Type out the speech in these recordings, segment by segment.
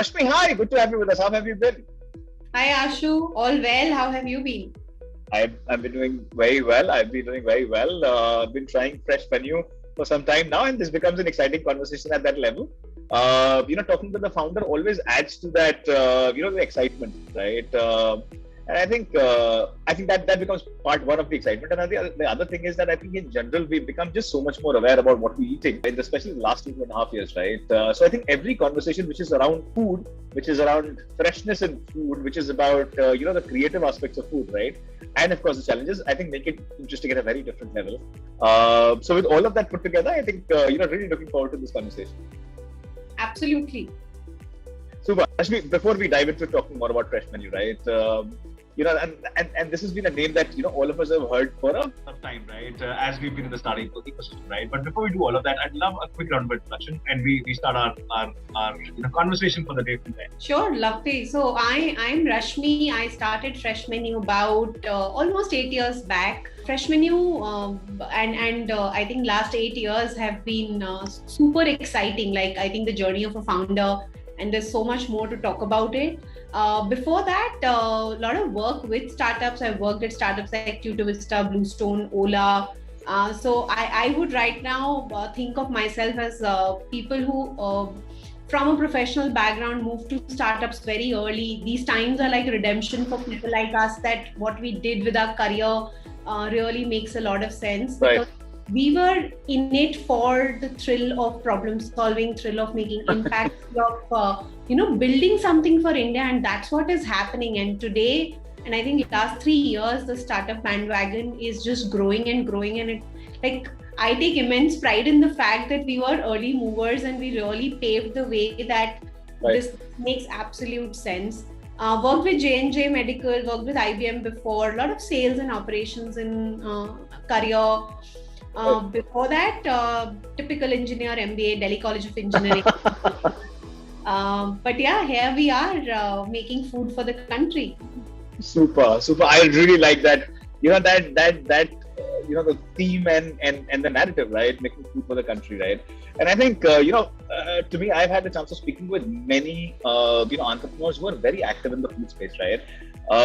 Rashmi, hi, good to have you with us. How have you been? Hi Ashu, all well. How have you been? I've been doing very well. I've been doing very well. I've been trying fresh menu for some time now, and this becomes an exciting conversation at that level. Talking to the founder always adds to that, the excitement, right? And I think that becomes part one of the excitement. And the other thing is that I think in general we've become just so much more aware about what we're eating, right? Especially the last 2.5 years, right? So I think every conversation which is around food, which is around freshness in food, which is about the creative aspects of food, right? And of course the challenges, I think make it interesting at a very different level. So with all of that put together, I think really looking forward to this conversation. Absolutely. Super. Actually, before we dive into talking more about fresh menu, right? And this has been a name that all of us have heard for a time, right? As we've been in the starting ecosystem, right? But before we do all of that, I'd love a quick round of introduction, and we start our conversation for the day from there. Sure, lovely. So I'm Rashmi. I started Freshmenu about almost 8 years back. Freshmenu and I think last 8 years have been super exciting. Like I think the journey of a founder, and there's so much more to talk about it. Before that, a lot of work with startups. I've worked at startups like Vista, Bluestone, Ola. So I would right now think of myself as people who, from a professional background, move to startups very early. These times are like redemption for people like us, that what we did with our career really makes a lot of sense. Right. We were in it for the thrill of problem solving, thrill of making impact, of building something for India, and that's what is happening. And today, and I think last 3 years, the startup bandwagon is just growing and growing. And I take immense pride in the fact that we were early movers and we really paved the way that This makes absolute sense. Worked with J&J Medical, worked with IBM before, a lot of sales and operations in career. Before that, typical engineer, MBA, Delhi College of Engineering. But yeah, here we are making food for the country. Super. I really like that. The theme and the narrative, right? Making food for the country, right? And I think, to me, I've had the chance of speaking with many, entrepreneurs who are very active in the food space, right?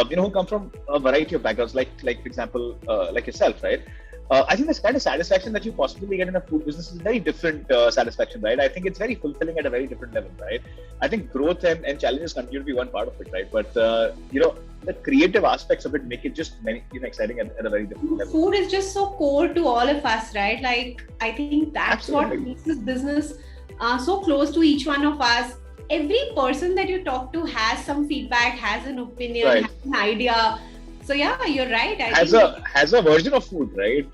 Who come from a variety of backgrounds, like for example, like yourself, right? I think this kind of satisfaction that you possibly get in a food business is very different satisfaction, right? I think it's very fulfilling at a very different level, right? I think growth and challenges continue to be one part of it, right? But the creative aspects of it make it just exciting at a very different level. Food is just so core to all of us, right? Like I think that's Absolutely. What makes this business so close to each one of us. Every person that you talk to has some feedback, has an opinion, has an idea. So yeah, you're right. Has a version of food, right?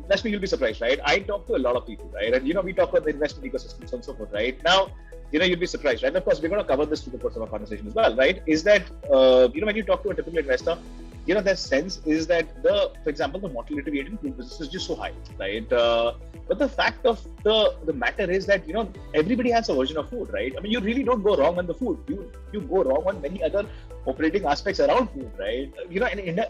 Rashmi, you'll be surprised, right? I talk to a lot of people, right? And we talk about the investment ecosystems and so forth, right? Now, you'll be surprised, right? Of course, we're going to cover this through the course of our conversation as well, right? Is that when you talk to a typical investor, their sense is that for example, the mortality rate in food business is just so high, right? But the fact of the matter is that everybody has a version of food, right? I mean, you really don't go wrong on the food. You go wrong on many other operating aspects around food, right?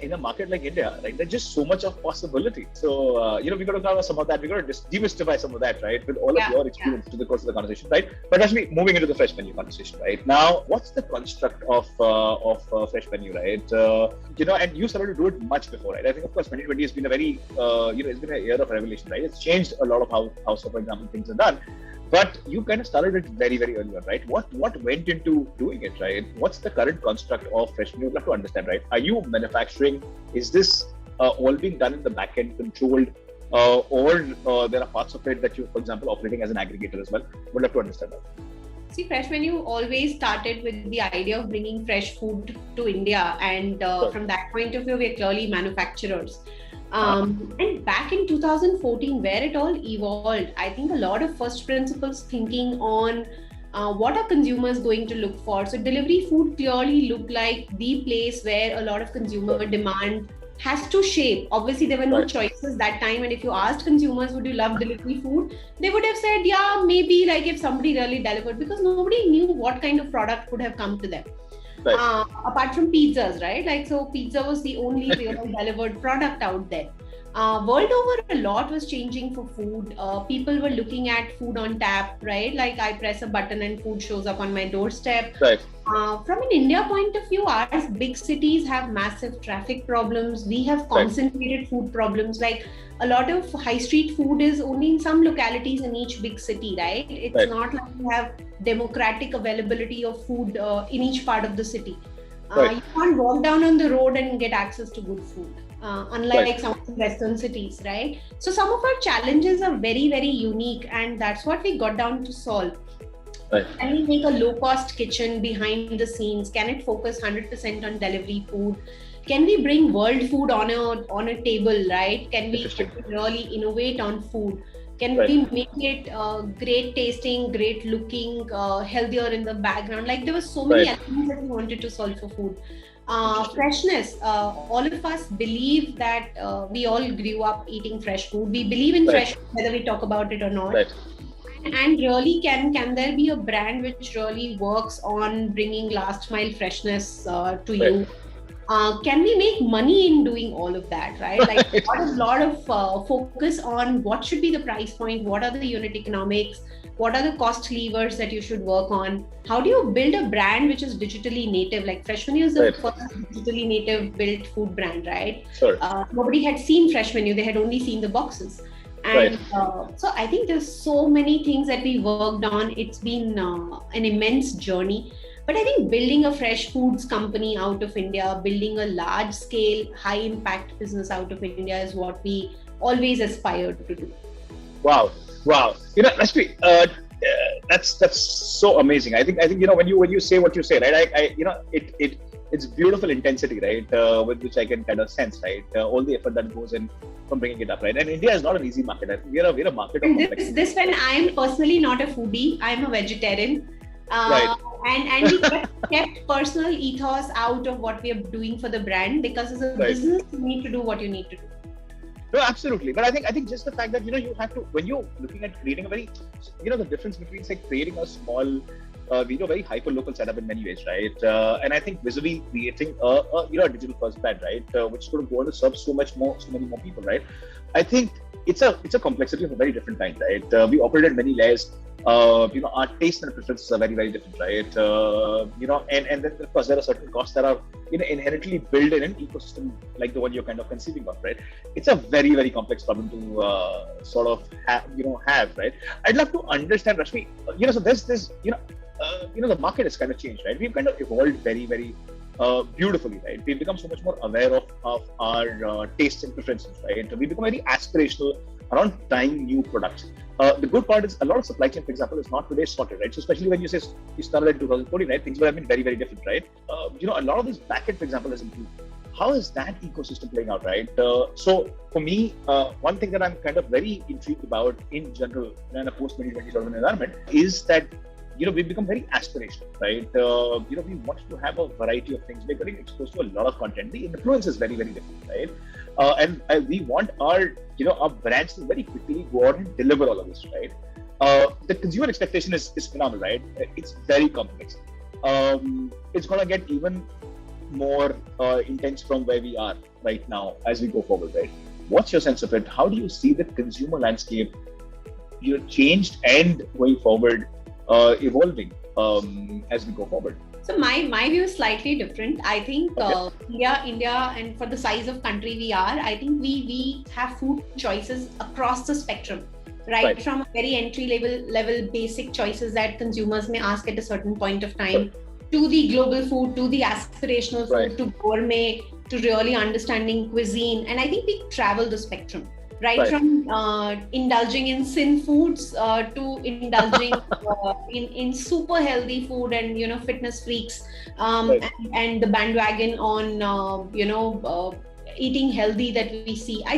In a market like India, right? There's just so much of possibility. So we're going to cover some of that. We're going to demystify some of that, right? With all of your experience to the course of the conversation, right? But actually, moving into the fresh menu conversation, right? Now, what's the construct of fresh menu, right? And you started to do it much before, right? I think, of course, 2020 has been a very, it's been a year of revelation, right? It's changed a lot of how so, for example, things are done. But you kind of started it very, very early on, right? What went into doing it, right? What's the current construct of Freshmenu? You'd have to understand, right? Are you manufacturing? Is this all being done in the back end, controlled, or there are parts of it that you, for example, operating as an aggregator as well? Would love to understand that. See, Freshmenu always started with the idea of bringing fresh food to India, and from that point of view, we're clearly manufacturers. And back in 2014, where it all evolved, I think a lot of first principles thinking on what are consumers going to look for. So delivery food clearly looked like the place where a lot of consumer demand has to shape. Obviously, there were no choices that time. And if you asked consumers, would you love delivery food? They would have said, yeah, maybe like if somebody really delivered, because nobody knew what kind of product could have come to them. Apart from pizzas, right? So pizza was the only real delivered product out there. World over, a lot was changing for food. People were looking at food on tap, right? Like I press a button and food shows up on my doorstep. Right. From an India point of view, our big cities have massive traffic problems. We have concentrated food problems. Like a lot of high street food is only in some localities in each big city, right? It's not like you have democratic availability of food in each part of the city. You can't walk down on the road and get access to good food. Unlike some of the Western cities, right? So some of our challenges are very, very unique, and that's what we got down to solve. Can we make a low-cost kitchen behind the scenes? Can it focus 100% on delivery food? Can we bring world food on a table, right? Can we really innovate on food? Can we make it great tasting, great looking, healthier in the background? Like there were so many elements that we wanted to solve for food. Freshness. All of us believe that we all grew up eating fresh food. We believe in fresh food, whether we talk about it or not. And really, can there be a brand which really works on bringing last mile freshness to you? Can we make money in doing all of that, right? Like a lot of focus on what should be the price point, what are the unit economics, what are the cost levers that you should work on? How do you build a brand which is digitally native? Like Freshmenu is the first digitally native built food brand, right? Nobody had seen Freshmenu, they had only seen the boxes. And so I think there's so many things that we worked on. It's been an immense journey. But I think building a fresh foods company out of India, building a large scale, high impact business out of India is what we always aspired to do. Wow. Rashmi, that's so amazing. I think when you say what you say, right? It's beautiful intensity, right? With which I can kind of sense, right? All the effort that goes in from bringing it up, right? And India is not an easy market. We're a market of complexity. This when I'm personally not a foodie, I'm a vegetarian. And we kept personal ethos out of what we are doing for the brand, because as a business, you need to do what you need to do. No, absolutely. But I think just the fact that, you have to, when you're looking at creating a very, the difference between, say, creating a small, very hyper-local setup in many ways, right? And I think visibly creating a digital first brand, right? Which is going to go on to serve so many more people, right? I think it's a complexity of a very different kind, right? We operate at many layers. Our taste and preferences are very, very different, right? And then of course there are certain costs that are inherently built in an ecosystem like the one you're kind of conceiving of, right? It's a very, very complex problem to sort of have, right? I'd love to understand, Rashmi. So there's this, the market has kind of changed, right? We've kind of evolved very, very beautifully, right? We've become so much more aware of our tastes and preferences, right? We become very aspirational around trying new products. The good part is a lot of supply chain, for example, is not today sorted, right? So especially when you say you started in 2014, right? Things would have been very, very different, right? A lot of this backend, for example, has improved. How is that ecosystem playing out, right? So for me, one thing that I'm kind of very intrigued about in general in a post-2020 sort of environment is that we've become very aspirational, right? We want to have a variety of things. We're getting exposed to a lot of content. The influence is very, very different, right? And we want our brands to very quickly go out and deliver all of this, right? The consumer expectation is phenomenal, right? It's very complex. It's going to get even more intense from where we are right now as we go forward, right? What's your sense of it? How do you see the consumer landscape changed and going forward, evolving as we go forward? So my view is slightly different. I think India, and for the size of country we are, I think we have food choices across the spectrum, right? From a very entry level basic choices that consumers may ask at a certain point of time, to the global food, to the aspirational food, to gourmet, to really understanding cuisine. And I think we travel the spectrum. Right, from indulging in sin foods to indulging in super healthy food and fitness freaks and the bandwagon on eating healthy that we see. I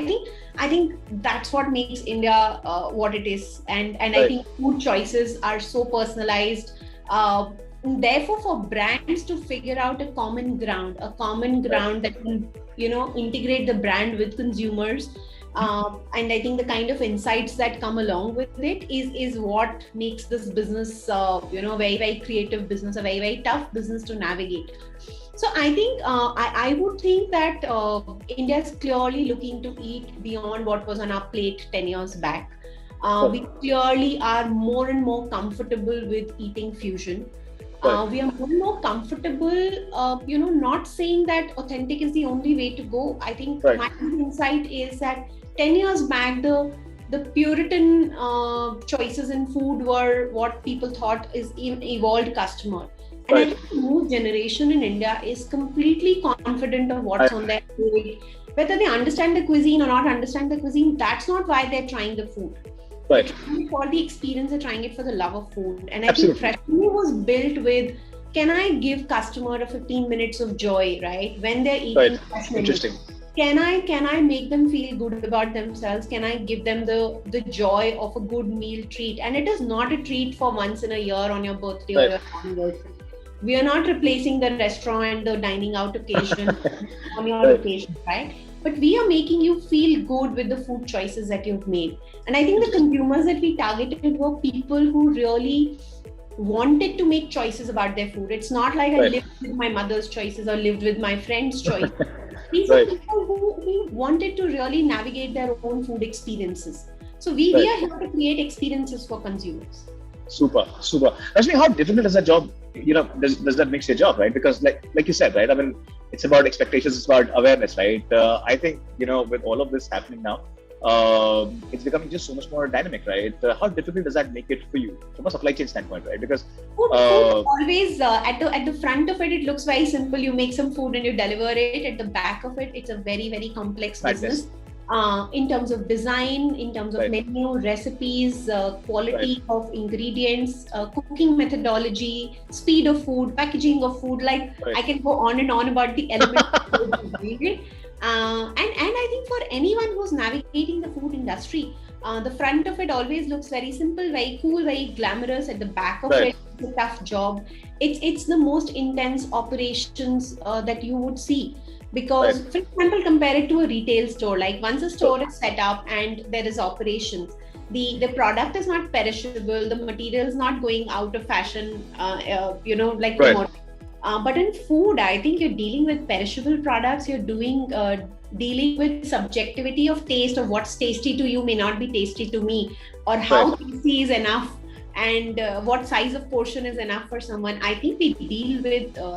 think that's what makes India what it is, and I think food choices are so personalized. Therefore, for brands to figure out a common ground that can integrate the brand with consumers. And I think the kind of insights that come along with it is what makes this business, very, very creative business, a very, very tough business to navigate. So I think I would think that India is clearly looking to eat beyond what was on our plate 10 years back. We clearly are more and more comfortable with eating fusion. We are more and more comfortable, not saying that authentic is the only way to go. I think my insight is that 10 years back, the Puritan choices in food were what people thought is an evolved customer. And I think the new generation in India is completely confident of what's on their plate. Whether they understand the cuisine or not understand the cuisine, that's not why they're trying the food. Right. For the experience, they're trying it for the love of food. And I think Freshmenu was built with, can I give customer a 15 minutes of joy, right? When they're eating Freshmenu. Interesting. Can I make them feel good about themselves? Can I give them the joy of a good meal treat? And it is not a treat for once in a year on your birthday or your anniversary. We are not replacing the restaurant, the dining out occasion on your occasion, right? But we are making you feel good with the food choices that you've made. And I think the consumers that we targeted were people who really wanted to make choices about their food. It's not like I lived with my mother's choices or lived with my friend's choice. These are people who wanted to really navigate their own food experiences. So we are here to create experiences for consumers. Super. Rashmi, how difficult is that job? Does that makes your job, right? Because like you said, right? I mean, it's about expectations, it's about awareness, right? I think, with all of this happening now, it's becoming just so much more dynamic, right? How difficult does that make it for you from a supply chain standpoint, right? Because food always at the front of it looks very simple. You make some food and you deliver it. At the back of it, it's a very, very complex business. In terms of design, in terms of menu, recipes, quality of ingredients, cooking methodology, speed of food, packaging of food. I can go on and on about the elements of ingredient. And I think for anyone who's navigating the food industry, the front of it always looks very simple, very cool, very glamorous. At the back of it, it's a tough job. It's the most intense operations that you would see. Because, for example, compare it to a retail store. Like once a store is set up and there is operations, the product is not perishable, the material is not going out of fashion, but in food, I think you're dealing with perishable products. You're dealing with subjectivity of taste, of what's tasty to you may not be tasty to me, or how tasty is enough, and what size of portion is enough for someone. I think we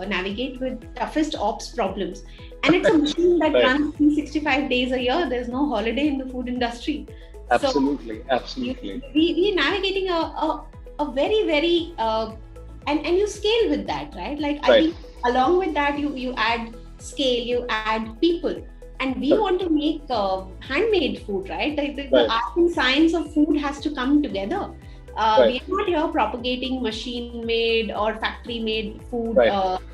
navigate with toughest ops problems. And it's a machine that runs 365 days a year. There's no holiday in the food industry. Absolutely. We're navigating a very, very, and you scale with that, right? I think along with that, you add scale, you add people. And we want to make handmade food, right? The art and science of food has to come together. We are not here propagating machine-made or factory-made food,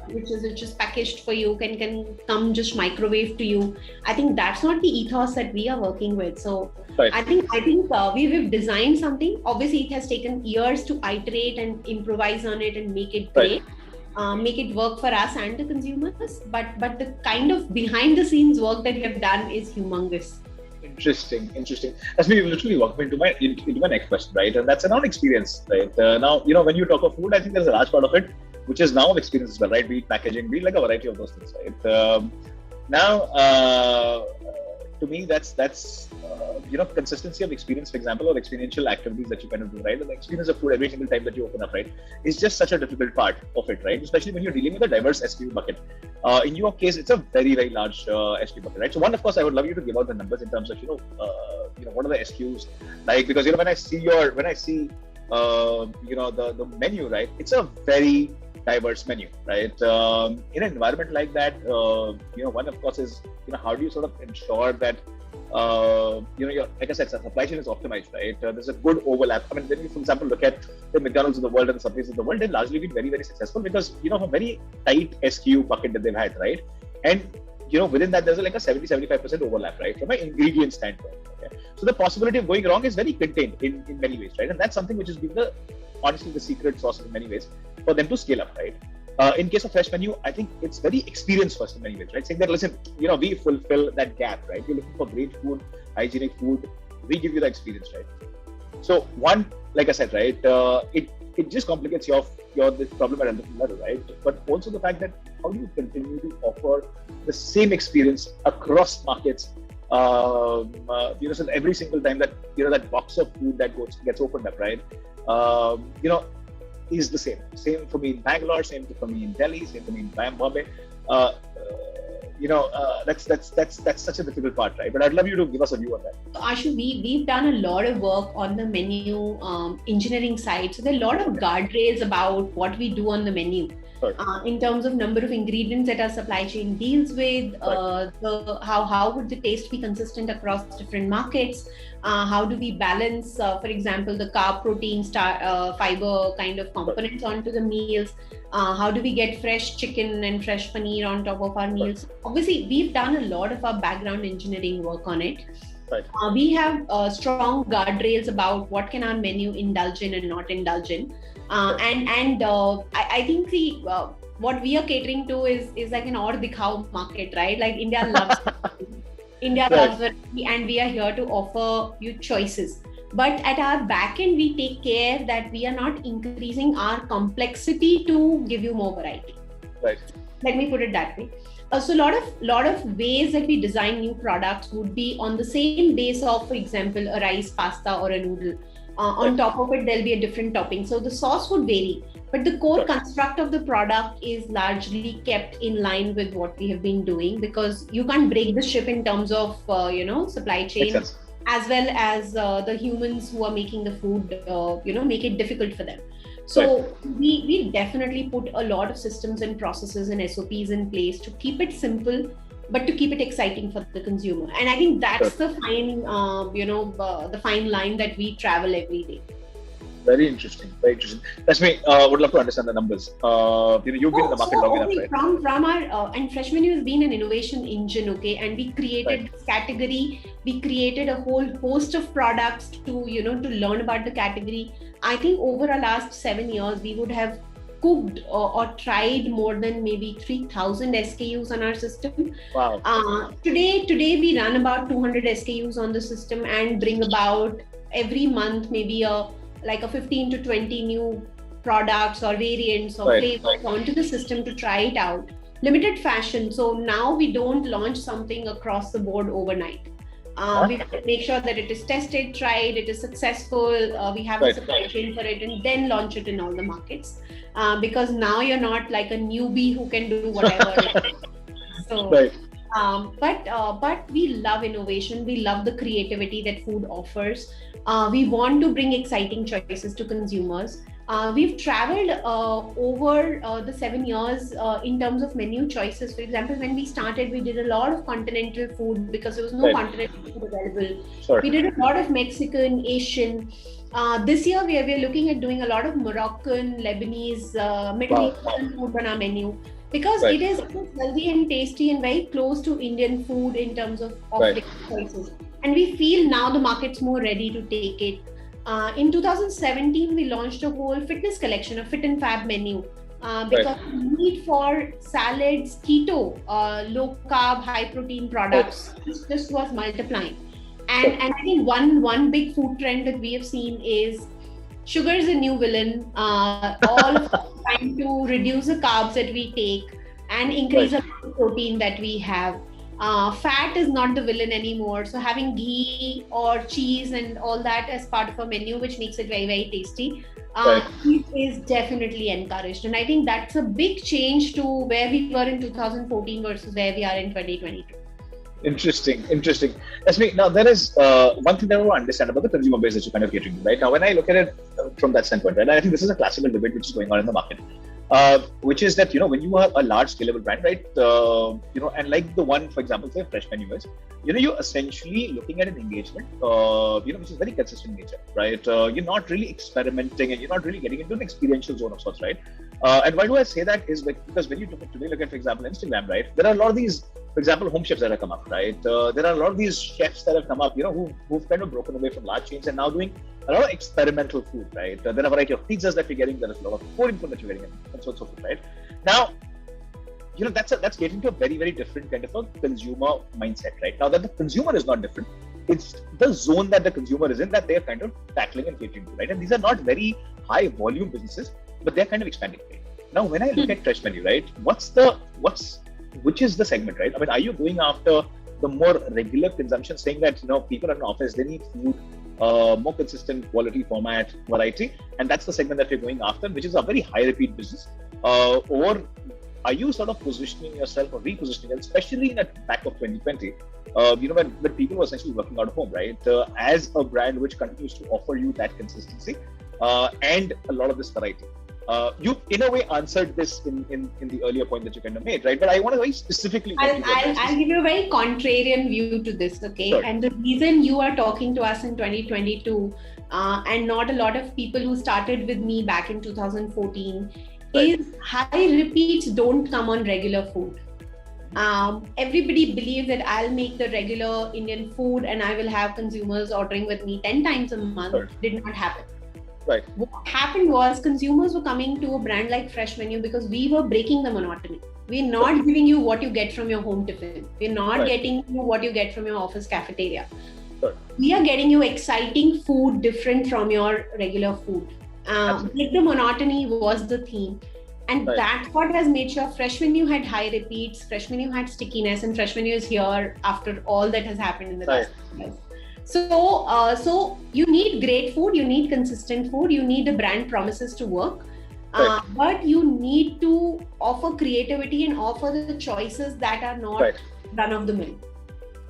which is packaged for you, can come just microwave to you. I think that's not the ethos that we are working with. So I think we've designed something. Obviously, it has taken years to iterate and improvise on it and make it great, make it work for us and the consumers. But the kind of behind-the-scenes work that we have done is humongous. Interesting. As we literally walk into my next question, right? And that's around experience, right? Now, when you talk of food, I think there's a large part of it which is now of experience as well, right? Be it packaging, be it like a variety of those things, right? To me, that's consistency of experience, for example, or experiential activities that you kind of do, right? And the experience of food every single time that you open up, right, is just such a difficult part of it, right? Especially when you're dealing with a diverse SKU bucket. In your case, it's a very, very large SKU bucket, right? So one, of course, I would love you to give out the numbers in terms of, what are the SKUs like? Because when I see the menu, right, it's a very diverse menu, right? In an environment like that, one of course is, how do you sort of ensure that, your, like I said, supply chain is optimized, right? There's a good overlap. I mean, when you, for example, look at the McDonald's of the world and the Subways of the world, they've largely been very, very successful because, a very tight SKU bucket that they've had, right? And, within that, there's like a 70-75% overlap, right? From an ingredient standpoint. Okay? So the possibility of going wrong is very contained in many ways, right? And that's something which has been honestly the secret sauce in many ways for them to scale up, right? In case of Freshmenu, I think it's very experience first in many ways, right? Saying that, listen, we fulfill that gap, right? You're looking for great food, hygienic food. We give you the experience, right? So one, like I said, right, it just complicates your this problem at a different level, right? But also the fact that how do you continue to offer the same experience across markets? So every single time that that box of food that gets opened up, right? Is the same. Same for me in Bangalore, same for me in Delhi, same for me in Bombay. That's such a difficult part, right? But I'd love you to give us a view on that. Ashu, we've done a lot of work on the menu engineering side. So there are a lot of guardrails about what we do on the menu. In terms of number of ingredients that our supply chain deals with, how would the taste be consistent across different markets? How do we balance, for example, the carb, protein, fiber kind of components onto the meals? How do we get fresh chicken and fresh paneer on top of our meals? Obviously, we've done a lot of our background engineering work on it. We have strong guardrails about what can our menu indulge in and not indulge in. I think what we are catering to is like an aur dikhao market, right? Like India loves loves variety, and we are here to offer you choices. But at our back end, we take care that we are not increasing our complexity to give you more variety. Right. Let me put it that way. So a lot of ways that we design new products would be on the same base of, for example, a rice, pasta, or a noodle. On top of it, there'll be a different topping. So the sauce would vary, but the core construct of the product is largely kept in line with what we have been doing, because you can't break the ship in terms of, supply chain, as well as the humans who are making the food, make it difficult for them. So we definitely put a lot of systems and processes and SOPs in place to keep it simple, but to keep it exciting for the consumer. And I think that's the fine, the fine line that we travel every day. Very interesting. Very interesting. Rashmi, would love to understand the numbers. You've been in the market long enough, right? From our and Freshmenu has been an innovation engine, okay, and we created this category. We created a whole host of products to learn about the category. I think over our last 7 years, we would have cooked or tried more than maybe 3,000 SKUs on our system. Wow. Today we run about 200 SKUs on the system and bring about every month maybe a 15 to 20 new products or variants or flavors onto the system to try it out. Limited fashion. So now we don't launch something across the board overnight. We make sure that it is tested, tried, it is successful. We have a supply chain for it, and then launch it in all the markets. Because now you're not like a newbie who can do whatever. But we love innovation. We love the creativity that food offers. We want to bring exciting choices to consumers. We've traveled over the 7 years in terms of menu choices. For example, when we started, we did a lot of continental food because there was no continental food available. We did a lot of Mexican, Asian. This year, we are looking at doing a lot of Moroccan, Lebanese, Middle Eastern food on our menu, because it is healthy and tasty and very close to Indian food in terms of offering choices. And we feel now the market's more ready to take it. In 2017, we launched a whole fitness collection, a fit and fab menu, because the need for salads, keto, low carb, high protein products, this was multiplying. And I think one big food trend that we have seen is sugar is a new villain. All of us trying to reduce the carbs that we take and increase the protein that we have. Fat is not the villain anymore. So having ghee or cheese and all that as part of a menu, which makes it very, very tasty, is definitely encouraged. And I think that's a big change to where we were in 2014 versus where we are in 2022. Interesting. Rashmi, now there is one thing that I want to understand about the consumer base that you're kind of catering to, right? Now, when I look at it from that standpoint, right, I think this is a classical debate which is going on in the market. Which is that, when you are a large scalable brand, right, and like the one, for example, say Freshmenu is, you're essentially looking at an engagement, which is very consistent in nature, right? You're not really experimenting and you're not really getting into an experiential zone of sorts, right? And why do I say that is because when you today look at, for example, Instagram, right, there are a lot of these, for example, home chefs that have come up, right? There are a lot of these chefs that have come up, who've kind of broken away from large chains and now doing a lot of experimental food, right? There are a variety of pizzas that we're getting, there is a lot of Korean food that you're getting, and so on and so forth, right? Now, that's getting to a very, very different kind of a consumer mindset, right? Now that the consumer is not different, it's the zone that the consumer is in that they're kind of tackling and catering to, right? And these are not very high volume businesses, but they're kind of expanding, right? Now, when I look at Freshmenu, right, which is the segment, right? I mean, are you going after the more regular consumption, saying that, people in an office, they need food, more consistent quality, format, variety, and that's the segment that you're going after, which is a very high repeat business? Or are you sort of positioning yourself or repositioning, especially in the back of 2020, when people were essentially working out of home, right? As a brand which continues to offer you that consistency and a lot of this variety. You, in a way, answered this in the earlier point that you kind of made, right? But I want to very specifically. I'll give you a very contrarian view to this, okay? Sure. And the reason you are talking to us in 2022 and not a lot of people who started with me back in 2014 is high repeats don't come on regular food. Everybody believes that I'll make the regular Indian food and I will have consumers ordering with me 10 times a month. Sure. Did not happen. Right. What happened was consumers were coming to a brand like Freshmenu because we were breaking the monotony. We're not giving you what you get from your home tiffin. We're not getting you what you get from your office cafeteria. Sure. We are getting you exciting food different from your regular food. Break the monotony was the theme. And that's what has made sure Freshmenu had high repeats, Freshmenu had stickiness, and Freshmenu is here after all that has happened in the last years. So you need great food, you need consistent food, you need the brand promises to work, but you need to offer creativity and offer the choices that are not run of the mill.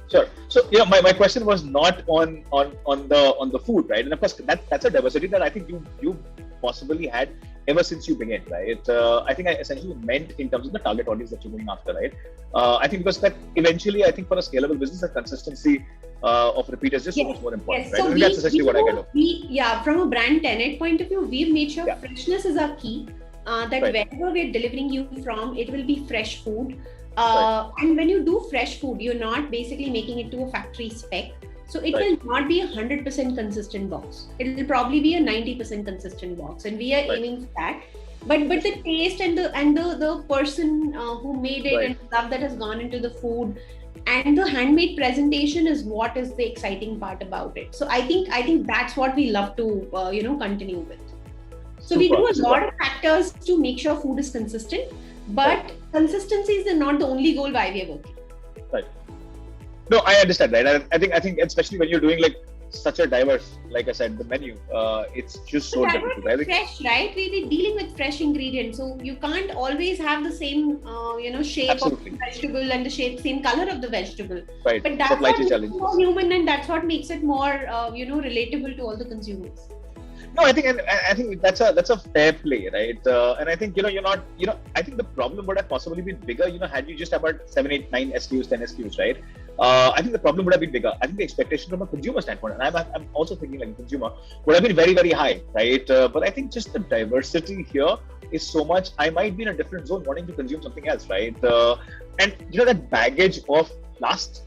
Sure. So my question was not on the food, right? And of course that's a diversity that I think you possibly had ever since you began, right? I think I essentially meant in terms of the target audience that you're going after, right? I think because that eventually, I think for a scalable business, the consistency of repeat is just so much more important, right? So that's essentially what I get of. From a brand tenet point of view, we've made sure freshness is our key. That wherever we're delivering you from, it will be fresh food. And when you do fresh food, you're not basically making it to a factory spec. So it will not be 100% consistent box. It will probably be a 90% consistent box, and we are aiming for that. But the taste and the person who made it and the love that has gone into the food and the handmade presentation is what is the exciting part about it. So I think that's what we love to continue with. So we do a lot of factors to make sure food is consistent, but consistency is not the only goal why we are working. Right. No, I understand, right? I think especially when you're doing like such a diverse, like I said, the menu, it's just so difficult. Right? Fresh, right? We're dealing with fresh ingredients, so you can't always have the same, shape of the vegetable and the same color of the vegetable. Right. But that's what makes it more human, and that's what makes it more, relatable to all the consumers. No, I think that's a fair play, right? And I think you're not, I think the problem would have possibly been bigger, had you just about 7, 8, 9 SKUs, 10 SKUs, right? I think the problem would have been bigger. I think the expectation from a consumer standpoint, and I'm also thinking like a consumer, would have been very, very high, right? But I think just the diversity here is so much. I might be in a different zone wanting to consume something else, right? And that baggage of last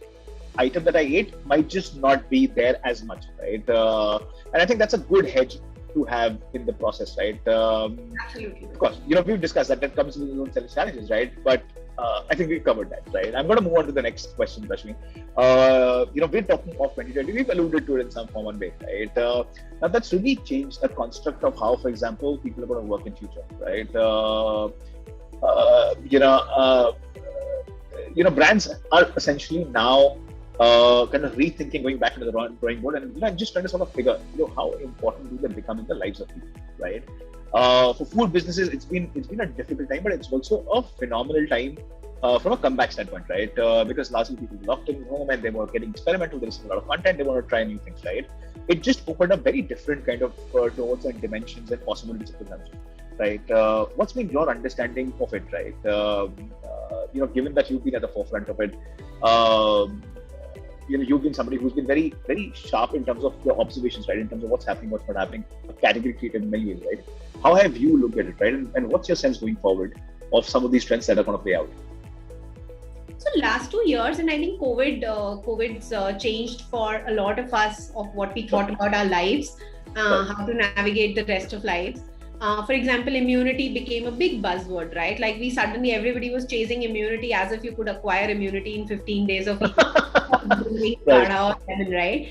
item that I ate might just not be there as much, right? And I think that's a good hedge to have in the process, right? Absolutely. Of course, we've discussed that comes with its own set of challenges, right? But I think we've covered that, right? I'm going to move on to the next question, Rashmi. We're talking of 2020. We've alluded to it in some form or way, right? Now that's really changed the construct of how, for example, people are going to work in future, right? Brands are essentially now kind of rethinking, going back into the drawing board, and I'm just trying to sort of figure, how important do they become in the lives of people, right? For food businesses, it's been a difficult time, but it's also a phenomenal time from a comeback standpoint, right? Because largely people locked in home and they were getting experimental. There's a lot of content. They want to try new things, right? It just opened up very different kind of doors and dimensions and possibilities of consumption, right? What's been your understanding of it, right? Given that you've been at the forefront of it. You've been somebody who's been very, very sharp in terms of your observations, right? In terms of what's happening, what's not happening, a category created in many ways, right? How have you looked at it, right? And what's your sense going forward of some of these trends that are going to play out? So last 2 years, and I think COVID's changed for a lot of us of what we thought about our lives, how to navigate the rest of lives. For example, immunity became a big buzzword, right? Like everybody was chasing immunity as if you could acquire immunity in 15 days of eating kadha or lemon, right?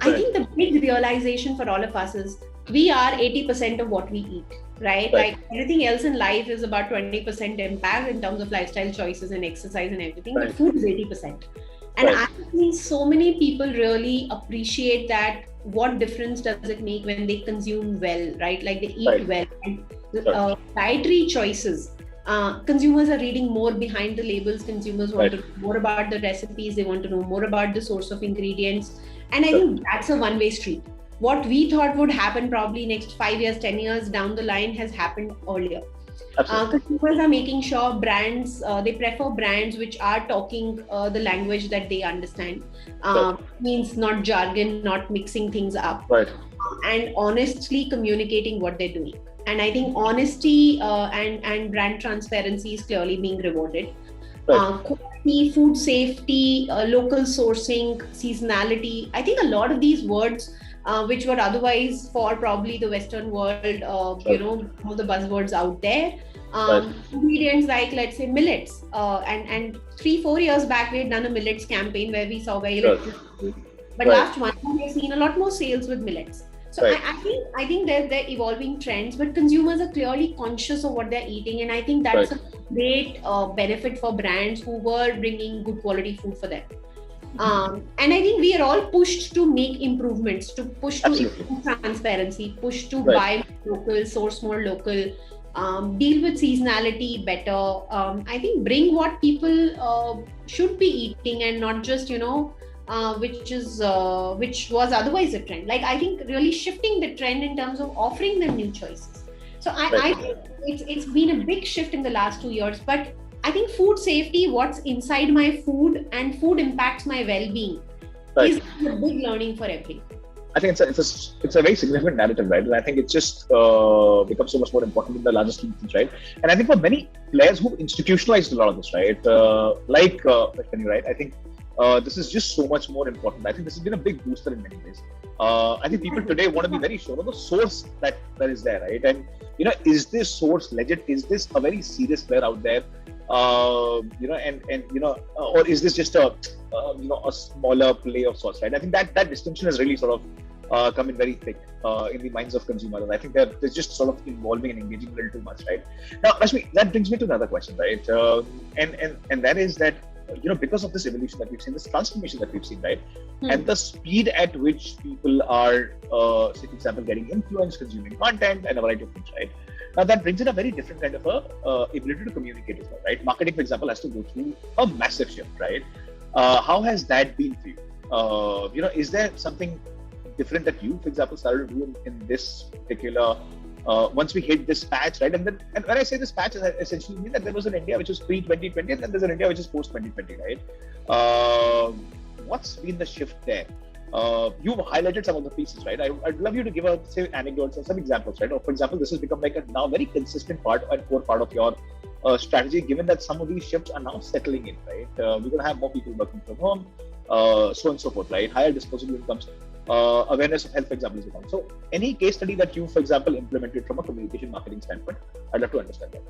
I think the big realization for all of us is we are 80% of what we eat, right? Like everything else in life is about 20% impact in terms of lifestyle choices and exercise and everything, but food is 80%. And I think so many people really appreciate that. What difference does it make when they consume well, right? Like they eat well. And dietary choices, consumers are reading more behind the labels. Consumers want to know more about the recipes. They want to know more about the source of ingredients. And I think that's a one-way street. What we thought would happen probably next 5 years, 10 years down the line has happened earlier. Consumers are making sure brands, they prefer brands which are talking the language that they understand. Means not jargon, not mixing things up. And honestly communicating what they're doing. And I think honesty and brand transparency is clearly being rewarded. Quality, food safety, local sourcing, seasonality. I think a lot of these words which were otherwise for probably the Western world, all the buzzwords out there. Ingredients like, let's say, millets. And 3-4 years back, we had done a millets campaign where we saw very little. But last 1 year, we've seen a lot more sales with millets. So I think they're evolving trends, but consumers are clearly conscious of what they're eating. And I think that's a great benefit for brands who were bringing good quality food for them. And I think we are all pushed to make improvements, to push to improve transparency, push to buy local, source more local, deal with seasonality better. I think bring what people should be eating and not just, which was otherwise a trend. Like I think really shifting the trend in terms of offering them new choices. So I think it's been a big shift in the last 2 years, but I think food safety, what's inside my food and food impacts my well-being is a big learning for everyone. I think it's a very significant narrative, right? And I think it just becomes so much more important in the larger scheme of things, right? And I think for many players who institutionalized a lot of this, right? Like Freshmenu, right? I think this is just so much more important. I think this has been a big booster in many ways. I think people today want to be very sure of the source that is there, right? And is this source legit? Is this a very serious player out there? Or is this just a smaller play of sorts, right? I think that distinction has really sort of come in very thick in the minds of consumers. I think they're just sort of involving and engaging a little too much, right? Now, Rashmi, that brings me to another question, right? And that is that because of this evolution that we've seen, this transformation that we've seen, right? And the speed at which people are, say, for example, getting influenced, consuming content, and a variety of things, right? Now that brings in a very different kind of ability to communicate as well, right? Marketing, for example, has to go through a massive shift, right? How has that been for you? Is there something different that you, for example, started to do in this particular? Once we hit this patch, right? And when I say this patch, I essentially mean that there was an India which was pre-2020, and then there's an India which is post-2020, right? What's been the shift there? You've highlighted some of the pieces, right? I'd love you to give us, say, anecdotes or some examples, right? Or for example, this has become like a now very consistent part and core part of your strategy, given that some of these shifts are now settling in, right? We're going to have more people working from home, so on and so forth, right? Higher disposable incomes, awareness of health, for example, is becoming. So any case study that you, for example, implemented from a communication marketing standpoint, I'd love to understand that.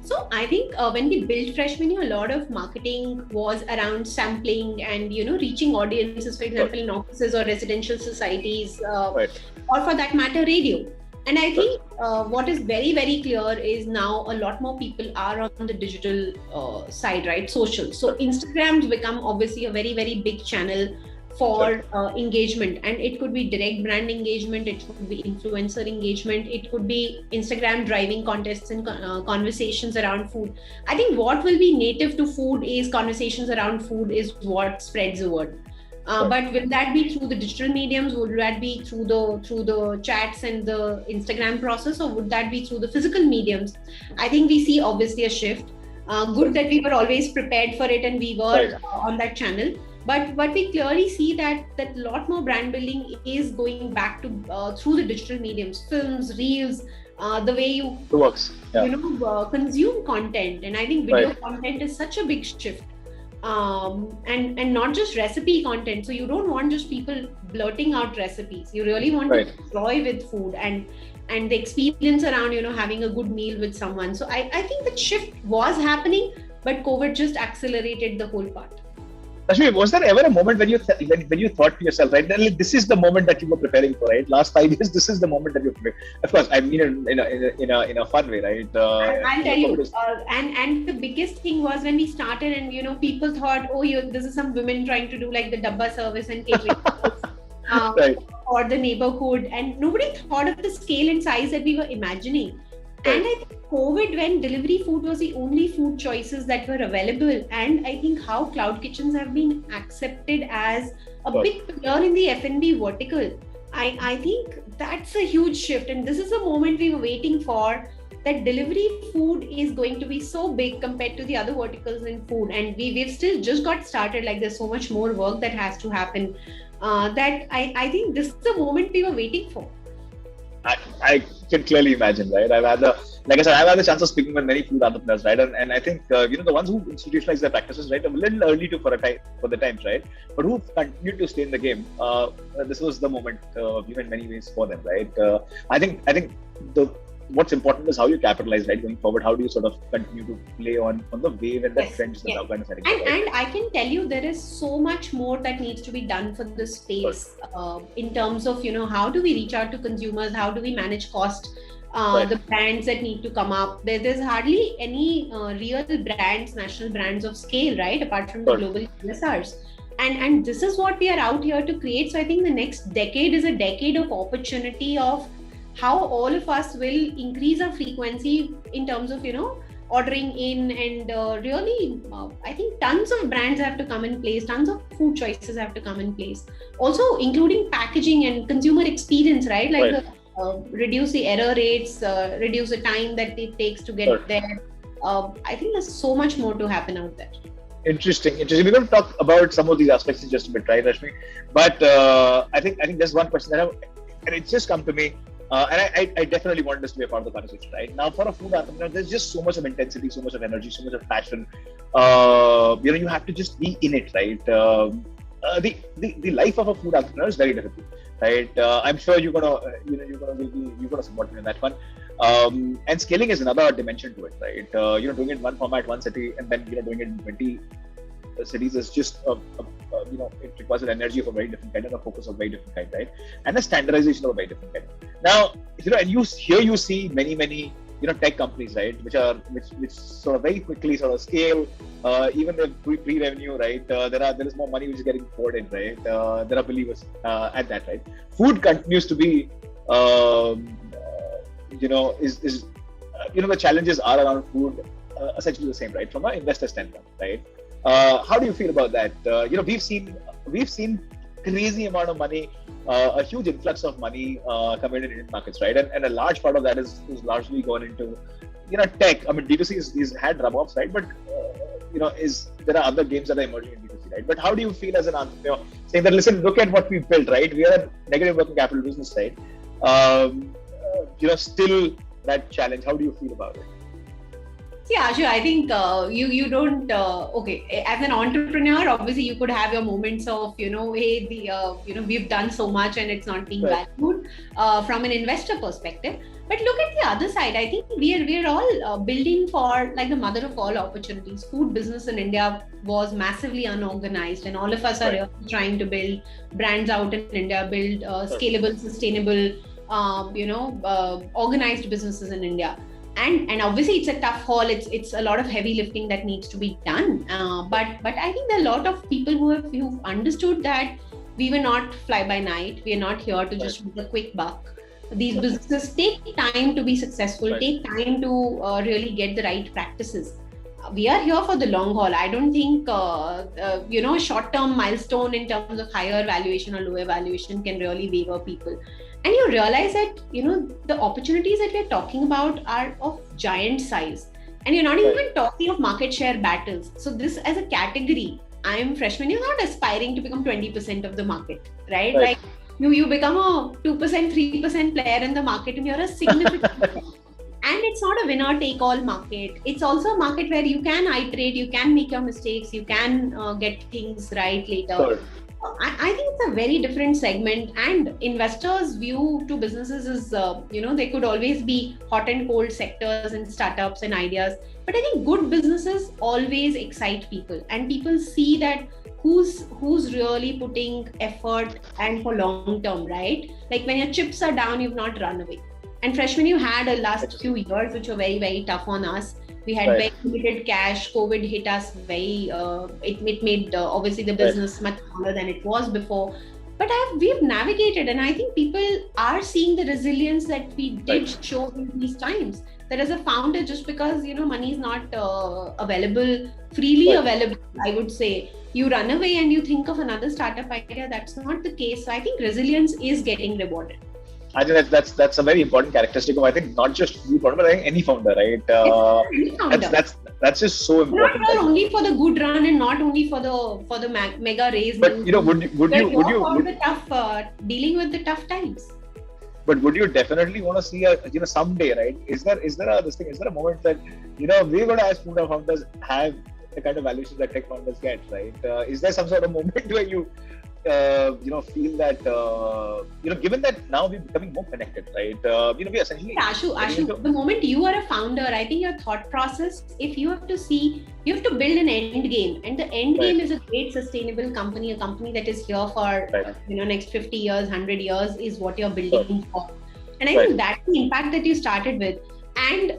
So I think when we built Freshmenu, a lot of marketing was around sampling and reaching audiences, for example, in offices or residential societies, or for that matter, radio. And I think what is very, very clear is now a lot more people are on the digital side, right? Social. So Instagram's become obviously a very, very big channel for engagement, and it could be direct brand engagement, it could be influencer engagement, it could be Instagram driving contests and conversations around food. I think what will be native to food is conversations around food is what spreads the word. But will that be through the digital mediums? Would that be through the chats and the Instagram process, or would that be through the physical mediums? I think we see obviously a shift. Good that we were always prepared for it and we were on that channel. But we clearly see that a lot more brand building is going back to through the digital mediums, films, reels, the way you consume content. And I think video content is such a big shift. And not just recipe content. So you don't want just people blurting out recipes. You really want to enjoy with food. And and the experience around, having a good meal with someone. So I think that shift was happening, but COVID just accelerated the whole part. Rashmi, was there ever a moment when you thought to yourself, right, this is the moment that you were preparing for, right? Last 5 years, this is the moment that you're preparing. Of course, I mean in a fun way, right? I'll tell you, and the biggest thing was when we started, and people thought, oh, this is some women trying to do like the dabba service and catering. Right. Or the neighborhood, and nobody thought of the scale and size that we were imagining. Right. And I think COVID, when delivery food was the only food choices that were available, and I think how cloud kitchens have been accepted as a big player in the F&B vertical, I think that's a huge shift, and this is the moment we were waiting for, that delivery food is going to be so big compared to the other verticals in food, and we've still just got started. Like, there's so much more work that has to happen. That I think this is the moment we were waiting for. I can clearly imagine, right? I've had the chance of speaking with many food entrepreneurs, right? And I think the ones who institutionalize their practices, right, a little early for the times, right? But who continued to stay in the game. This was the moment, in many ways for them, right? I think what's important is how you capitalize, right, going forward. How do you sort of continue to play on the wave and the trends that are kind of setting up, right? And I can tell you, there is so much more that needs to be done for this space, in terms of, how do we reach out to consumers? How do we manage cost? The brands that need to come up. There's hardly any real brands, national brands of scale, right, apart from the global QSRs. And this is what we are out here to create. So I think the next decade is a decade of opportunity, of how all of us will increase our frequency in terms of, ordering in, and really, I think tons of brands have to come in place, tons of food choices have to come in place. Also, including packaging and consumer experience, right? Like reduce the error rates, reduce the time that it takes to get there. I think there's so much more to happen out there. Interesting. We're going to talk about some of these aspects in just a bit, right, Rashmi? But I think there's one person and it's just come to me. And I definitely want this to be a part of the conversation, right? Now, for a food entrepreneur, there's just so much of intensity, so much of energy, so much of passion. You have to just be in it, right? The life of a food entrepreneur is very difficult, right? I'm sure you're gonna support me in that one. And scaling is another dimension to it, right? Doing it in one format, one city, and then doing it in 20 cities is just it requires an energy of a very different kind and a focus of a very different kind, right? And a standardization of a very different kind. Now, and you see many tech companies, right, which sort of very quickly sort of scale, even their pre-revenue, right? There is more money which is getting poured in, right? There are believers at that, right? Food continues to be, the challenges are around food, essentially the same, right? From an investor standpoint, right? How do you feel about that? We've seen crazy amount of money, a huge influx of money coming in Indian markets, right? And a large part of that is largely gone into tech. I mean, D2C is had rub-offs, right? But there are other games that are emerging in D2C, right? But how do you feel as an entrepreneur, saying that, listen, look at what we've built, right? We are a negative working capital business, right? Still that challenge. How do you feel about it? Yeah, Ashu, I think you don't, as an entrepreneur, obviously you could have your moments of, we've done so much and it's not being valued from an investor perspective. But look at the other side. I think we're all building for like the mother of all opportunities. Food business in India was massively unorganized, and all of us are really trying to build brands out in India, build scalable, sustainable, organized businesses in India. And obviously it's a tough haul. It's a lot of heavy lifting that needs to be done. But I think there are a lot of people who've understood that we were not fly by night. We are not here to just make a quick buck. These businesses take time to be successful, take time to really get the right practices. We are here for the long haul. I don't think a short-term milestone in terms of higher valuation or lower valuation can really waver people. And you realize that, the opportunities that we're talking about are of giant size. And you're not even talking of market share battles. So this as a category, Freshmenu not aspiring to become 20% of the market, right? Like you become a 2%, 3% player in the market and you're a significant player. And it's not a winner take all market. It's also a market where you can iterate, you can make your mistakes, you can get things right later. I think it's a very different segment, and investors' view to businesses is, they could always be hot and cold sectors and startups and ideas. But I think good businesses always excite people, and people see that who's really putting effort and for long term, right? Like when your chips are down, you've not run away. And Freshmenu had a last few years which were very, very tough on us. We had very limited cash. COVID hit us very. It made obviously the business much smaller than it was before. But we've navigated, and I think people are seeing the resilience that we did show in these times. That as a founder, just because money is not freely available, I would say, you run away and you think of another startup idea. That's not the case. So I think resilience is getting rewarded. I think that's a very important characteristic of, I think, not just you, but I think any founder, right? Any founder. That's just so important. Not only for the good run and not only for the mega raise. But would you dealing with the tough times? But would you definitely want to see someday, right? Is there a moment that we're going to, as founders, have the kind of valuations that tech founders get, right? Is there some sort of moment where you feel that, given that now we're becoming more connected, right? We essentially... Ashu, the moment you are a founder, I think your thought process, if you have to build an end game, and the end game is a great sustainable company, a company that is here for, next 50 years, 100 years is what you're building for. And I think that's the impact that you started with. And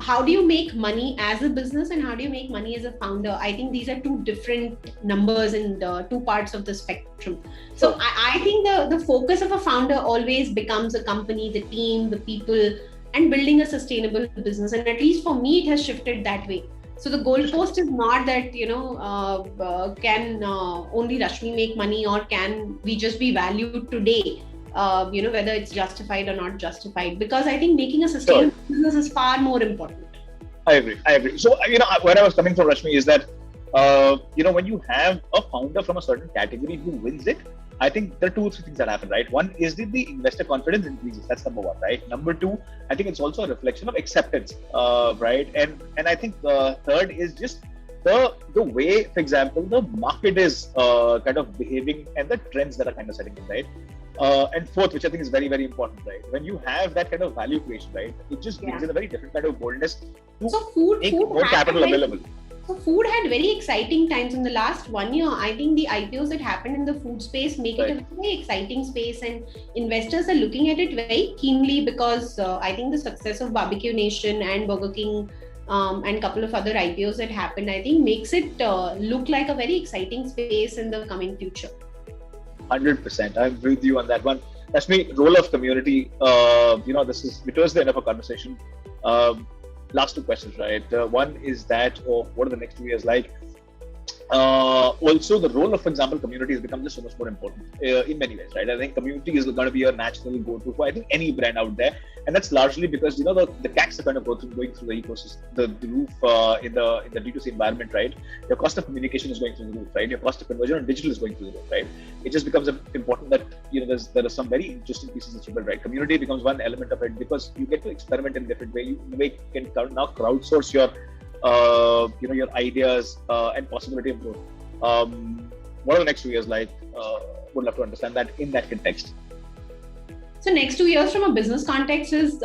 how do you make money as a business and how do you make money as a founder? I think these are two different numbers in the two parts of the spectrum. So I think the focus of a founder always becomes a company, the team, the people, and building a sustainable business. And at least for me, it has shifted that way. So the goalpost is not that, can only Rashmi make money, or can we just be valued today? Whether it's justified or not justified, because I think making a sustainable business is far more important. I agree. So, where I was coming from, Rashmi, is that, when you have a founder from a certain category who wins it, I think there are 2 or 3 things that happen, right? One is the investor confidence increases. That's number one, right? Number two, I think it's also a reflection of acceptance, right? And I think the third is just the way, for example, the market is kind of behaving and the trends that are kind of setting in, right? And fourth, which I think is very, very important, right? When you have that kind of value creation, right, it just gives it a very different kind of boldness to make more capital available. So food had very exciting times in the last 1 year. I think the IPOs that happened in the food space make it a very exciting space, and investors are looking at it very keenly because I think the success of Barbecue Nation and Burger King and a couple of other IPOs that happened, I think makes it look like a very exciting space in the coming future. 100%. I'm with you on that one. That's me. Role of community. This is towards the end of our conversation. Last 2 questions, right? One is that, what are the next 2 years like? Also, the role of, for example, community has become just so much more important in many ways, right? I think community is going to be a natural go-to for, I think, any brand out there, and that's largely because the CACs are kind of going through the ecosystem, the roof in the D2C environment, right? Your cost of communication is going through the roof, right? Your cost of conversion on digital is going through the roof, right? It just becomes important that there are some very interesting pieces that you build, right? Community becomes one element of it because you get to experiment in a different way. You can now crowdsource your your ideas and possibility of growth. What are the next 2 years like? Would love to understand that in that context. So next 2 years from a business context is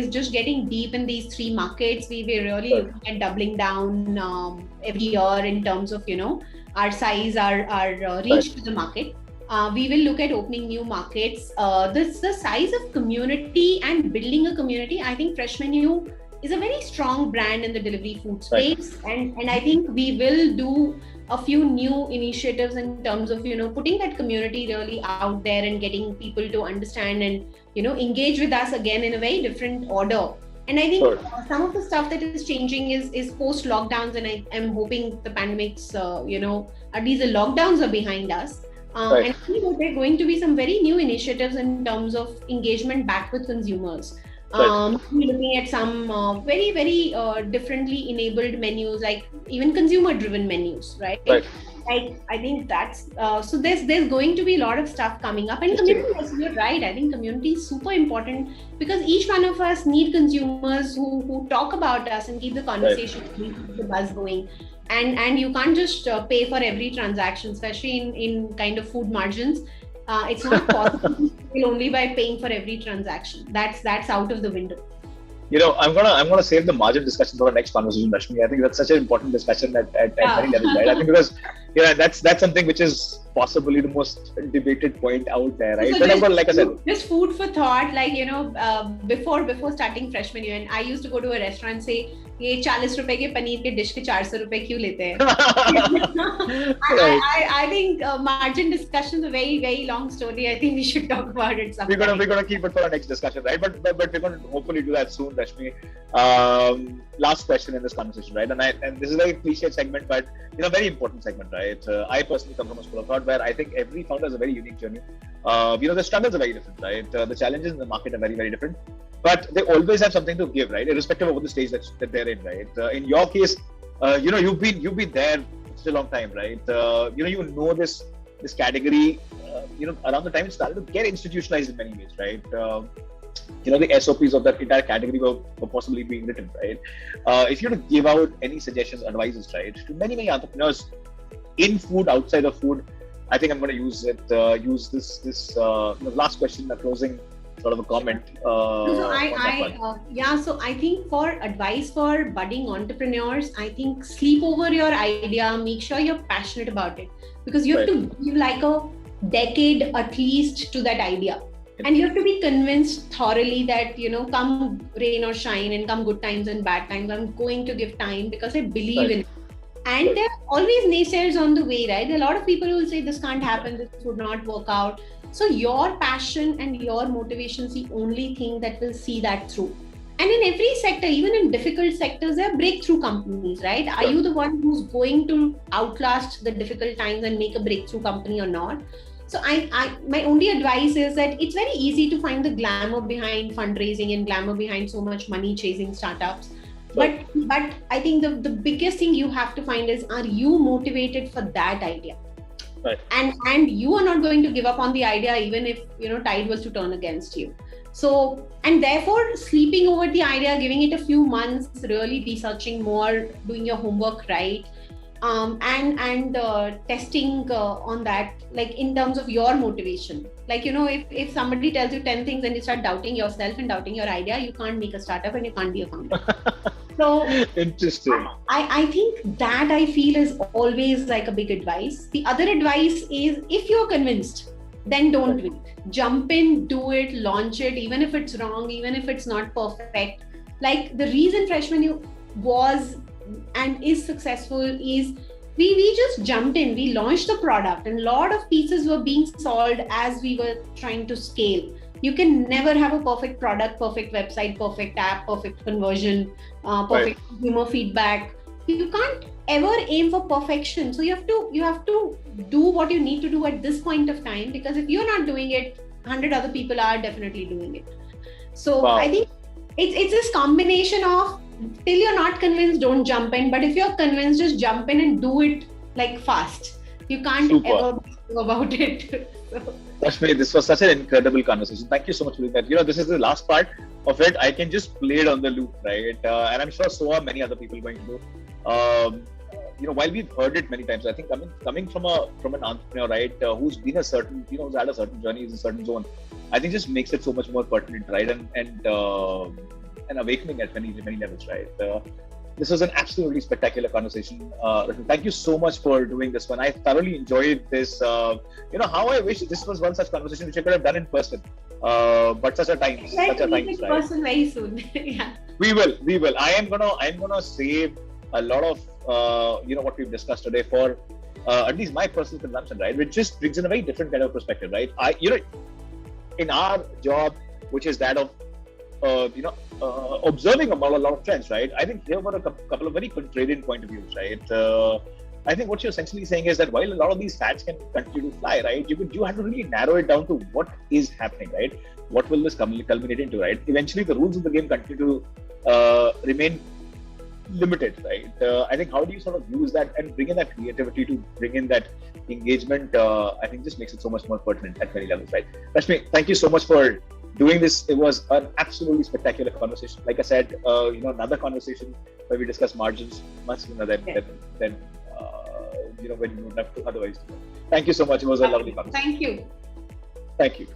just getting deep in these 3 markets. We were really looking at doubling down every year in terms of our size, our reach to the market. We will look at opening new markets. The size of community and building a community. I think Freshmenu is a very strong brand in the delivery food space, and I think we will do a few new initiatives in terms of putting that community really out there and getting people to understand and engage with us again in a very different order. And I think some of the stuff that is changing is post lockdowns, and I am hoping the pandemics at least the lockdowns are behind us. And I think there are going to be some very new initiatives in terms of engagement back with consumers. We're looking at some very, very differently enabled menus, like even consumer-driven menus, right? I think that's so. There's going to be a lot of stuff coming up, and community. You're right. I think community is super important because each one of us need consumers who talk about us and keep the conversation, keep the buzz going. and you can't just pay for every transaction, especially in kind of food margins. It's not possible to scale only by paying for every transaction. That's out of the window. I'm gonna save the margin discussion for our next conversation, Rashmi. I think that's such an important discussion at many levels, right? I think because that's something which is possibly the most debated point out there, right? So but like I said, just food for thought. Like before starting Freshmenu, and I used to go to a restaurant and say, "ये 40 रुपए के पनीर के dish के 400 रुपए क्यों लेते हैं?" I think margin discussion is a very, very long story. I think we should talk about it sometime. We're gonna keep it for our next discussion, right? But we're gonna hopefully do that soon, Rashmi. Last question in this conversation, right? And this is a very cliche segment, but very important segment, right? I personally come from a school of thought where I think every founder has a very unique journey. The struggles are very different, right? The challenges in the market are very, very different. But they always have something to give, right? Irrespective of the stage that they're in, right? In your case, you've been there for such a long time, right? You know this category, around the time it started to get institutionalized in many ways, right? The SOPs of that entire category were possibly being written, right? If you were to give out any suggestions, advices, right, to many entrepreneurs in food, outside of food, I think I'm going to use this last question, a closing sort of a comment. So I think for advice for budding entrepreneurs, I think sleep over your idea, make sure you're passionate about it, because you have to give like a decade at least to that idea. And you have to be convinced thoroughly that, come rain or shine and come good times and bad times, I'm going to give time because I believe in it. And there are always naysayers on the way, right? There are a lot of people who will say this can't happen, this would not work out. So your passion and your motivation is the only thing that will see that through. And in every sector, even in difficult sectors, there are breakthrough companies, right? Are you the one who's going to outlast the difficult times and make a breakthrough company or not? So my only advice is that it's very easy to find the glamour behind fundraising and glamour behind so much money chasing startups. But I think the biggest thing you have to find is, are you motivated for that idea? Right. And you are not going to give up on the idea even if tide was to turn against you. So, and therefore sleeping over the idea, giving it a few months, really researching more, doing your homework right, and testing on that, like in terms of your motivation. Like, if somebody tells you 10 things and you start doubting yourself and doubting your idea, you can't make a startup and you can't be a founder. So interesting. I think that I feel is always like a big advice. The other advice is, if you're convinced, then don't wait. Jump in, do it, launch it, even if it's wrong, even if it's not perfect. Like the reason Freshmenu was and is successful is we just jumped in, we launched the product, and a lot of pieces were being solved as we were trying to scale. You can never have a perfect product, perfect website, perfect app, perfect conversion, perfect consumer feedback. You can't ever aim for perfection. So you have to do what you need to do at this point of time, because if you're not doing it, 100 other people are definitely doing it. So I think it's this combination of, till you're not convinced, don't jump in. But if you're convinced, just jump in and do it like fast. You can't ever do about it. Rashmi, this was such an incredible conversation. Thank you so much for doing that. This is the last part of it. I can just play it on the loop, right? And I'm sure so are many other people going to do. While we've heard it many times, I think coming from an entrepreneur, right, who's been a certain, who's had a certain journey, is a certain zone, I think just makes it so much more pertinent, right? And awakening at many levels, right? This was an absolutely spectacular conversation. Thank you so much for doing this one. I thoroughly enjoyed this. How I wish this was one such conversation which I could have done in person. But such a time. In person very soon. Yeah. We will. I am gonna save a lot of what we've discussed today for at least my personal consumption, right? Which just brings in a very different kind of perspective, right? In our job, which is that of observing about a lot of trends, right? I think there were a couple of very contrarian point of views, right? I think what you're essentially saying is that while a lot of these fads can continue to fly, right, you have to really narrow it down to what is happening, right? What will this culminate into, right? Eventually, the rules of the game continue to remain limited, right? I think how do you sort of use that and bring in that creativity to bring in that engagement? I think just makes it so much more pertinent at many levels, right? Rashmi, thank you so much for doing this. It was an absolutely spectacular conversation. Like I said, another conversation where we discuss margins much sooner than Yes. when you don't have to otherwise do it. Thank you so much. It was a lovely conversation. Thank you. Thank you.